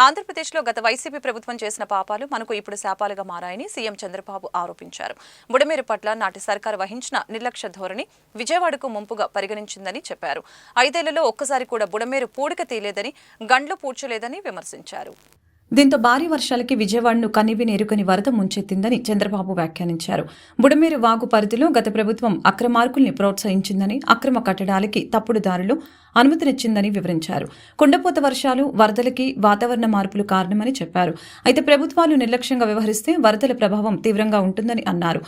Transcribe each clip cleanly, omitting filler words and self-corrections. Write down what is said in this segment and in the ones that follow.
ఆంధ్రప్రదేశ్లో గత వైసీపీ ప్రభుత్వం చేసిన పాపాలు మనకు ఇప్పుడు శాపాలుగా మారాయని సీఎం చంద్రబాబు ఆరోపించారు. బుడమేరు పట్ల నాటి సర్కారు వహించిన నిర్లక్ష్య ధోరణి విజయవాడకు ముంపుగా పరిగణించిందని చెప్పారు. 5 ఏళ్లలో ఒక్కసారి కూడా బుడమేరు పూడిక తీయలేదని, గండ్లు పూడ్చలేదని విమర్శించారు. దీంతో భారీ వర్షాలకి విజయవాడను కనివిని ఎరుకని వరద ముంచెత్తిందని చంద్రబాబు వ్యాఖ్యానించారు. బుడమేరు వాగు పరిధిలో గత ప్రభుత్వం అక్రమార్కుల్ని ప్రోత్సహించిందని, అక్రమ కట్టడాలకి తప్పుడు దారులు అనుమతినిచ్చిందని వివరించారు. కుండపోత వర్షాలు, వరదలకి వాతావరణ మార్పులు కారణమని చెప్పారు. అయితే ప్రభుత్వాలు నిర్లక్ష్యంగా వ్యవహరిస్తే వరదల ప్రభావం తీవ్రంగా ఉంటుందని అన్నారు.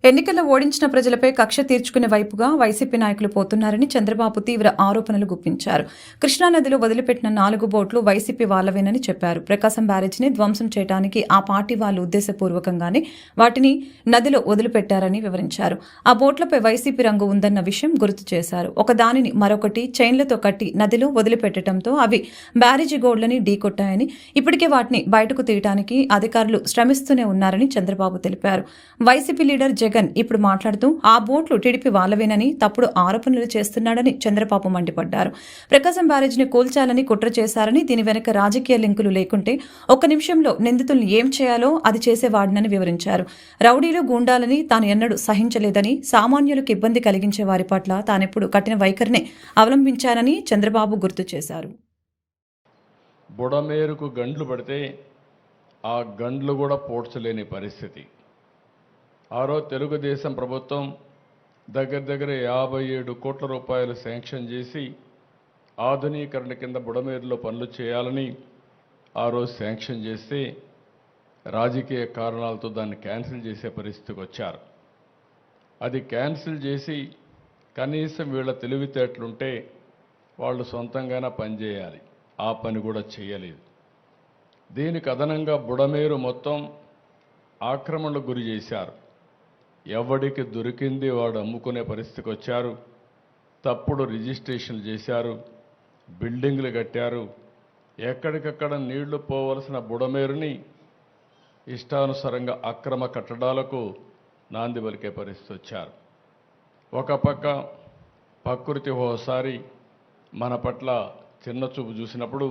ఎన్నికల్లో ఓడించిన ప్రజలపై కక్ష తీర్చుకునే వైపుగా వైసీపీ నాయకులు పోతున్నారని చంద్రబాబు తీవ్ర ఆరోపణలు గుప్పించారు. కృష్ణానదిలో వదిలిపెట్టిన 4 బోట్లు వైసీపీ వాళ్లవేనని చెప్పారు. ప్రకాశం బ్యారేజీని ధ్వంసం చేయడానికి ఆ పార్టీ వాళ్ళు ఉద్దేశపూర్వకంగానే వాటిని నదిలో వదిలిపెట్టారని వివరించారు. ఆ బోట్లపై వైసీపీ రంగు ఉందన్న విషయం గుర్తు చేశారు. ఒకదానిని మరొకటి చైన్లతో కట్టి నదిలో వదిలిపెట్టడంతో అవి బ్యారేజీ గోడ్లని ఢీకొట్టాయని, ఇప్పటికే వాటిని బయటకు తీయడానికి అధికారులు శ్రమిస్తూనే ఉన్నారని చంద్రబాబు తెలిపారు. వైసీపీ లీడర్ జగన్ ఇప్పుడు మాట్లాడుతూ ఆ బోట్లు టీడీపీ వాళ్లవేనని తప్పుడు ఆరోపణలు చేస్తున్నాడని చంద్రబాబు మండిపడ్డారు. ప్రకాశం బ్యారేజీని కూల్చాలని కుట్ర చేశారని, దీని వెనక రాజకీయ లింకులు లేకుంటే ఒక్క నిమిషంలో నిందితుల్ని ఏం చేయాలో అది చేసేవాడినని వివరించారు. రౌడీలు, గూండాలని తాను ఎన్నడూ సహించలేదని, సామాన్యులకు ఇబ్బంది కలిగించే వారి పట్ల తానెప్పుడు కఠిన వైఖరినే అవలంబించానని చంద్రబాబు గుర్తు చేశారు. బుడమేరుకు గండ్లు పడితే ఆ గండ్లు కూడా పోడ్చలేని పరిస్థితి. తెలుగుదేశం ప్రభుత్వం దగ్గర 57 కోట్ల రూపాయలు శాంక్షన్ చేసి ఆధునీకరణ కింద బుడమేరులో పనులు చేయాలని శాంక్షన్ చేస్తే రాజకీయ కారణాలతో దాన్ని క్యాన్సిల్ చేసే పరిస్థితికి వచ్చారు. అది క్యాన్సిల్ చేసి కనీసం వీళ్ళ తెలివితేటలుంటే వాళ్ళు సొంతంగానే పనిచేయాలి. ఆ పని కూడా చేయలేదు. దీనికి అదనంగా బుడమేరు మొత్తం ఆక్రమణకు గురి చేశారు. ఎవడికి దొరికింది వాడు అమ్ముకునే పరిస్థితికి వచ్చారు. తప్పుడు రిజిస్ట్రేషన్లు చేశారు, బిల్డింగ్లు కట్టారు. ఎక్కడికక్కడ నీళ్లు పోవలసిన బుడమేరుని ఇష్టానుసారంగా అక్రమ కట్టడాలకు నాంది పలికే పరిస్థితి వచ్చారు. ఒక పక్క ప్రకృతి ఓసారి మన పట్ల చిన్న చూపు చూసినప్పుడు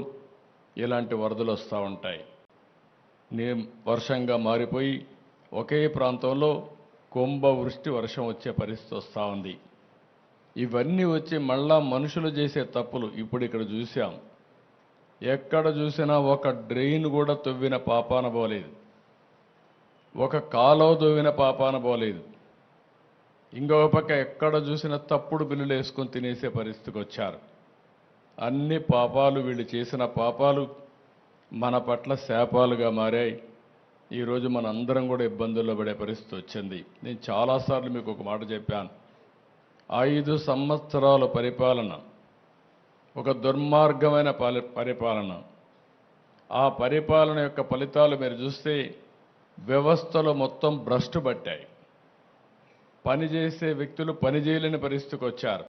ఇలాంటి వరదలు వస్తూ ఉంటాయి. వర్షంగా మారిపోయి ఒకే ప్రాంతంలో కుంభవృష్టి వర్షం వచ్చే పరిస్థితి వస్తూ ఉంది. ఇవన్నీ వచ్చి మళ్ళా మనుషులు చేసే తప్పులు ఇప్పుడు ఇక్కడ చూసాం. ఎక్కడ చూసినా ఒక డ్రైన్ కూడా తవ్విన పాపాన పోలేదు, ఒక కాలువ తవ్విన పాపాన పోలేదు. ఇంకొక పక్క ఎక్కడ చూసినా తప్పుడు బిల్లులు వేసుకొని తినేసే పరిస్థితికి వచ్చారు. అన్ని పాపాలు, వీళ్ళు చేసిన పాపాలు మన పట్ల శాపాలుగా మారాయి. ఈరోజు మన అందరం కూడా ఇబ్బందుల్లో పడే పరిస్థితి వచ్చింది. నేను చాలాసార్లు మీకు ఒక మాట చెప్పాను. 5 సంవత్సరాల పరిపాలన ఒక దుర్మార్గమైన పరిపాలన. ఆ పరిపాలన యొక్క ఫలితాలు మీరు చూస్తే వ్యవస్థలు మొత్తం భ్రష్టు పట్టాయి. పనిచేసే వ్యక్తులు పని చేయలేని పరిస్థితికి వచ్చారు.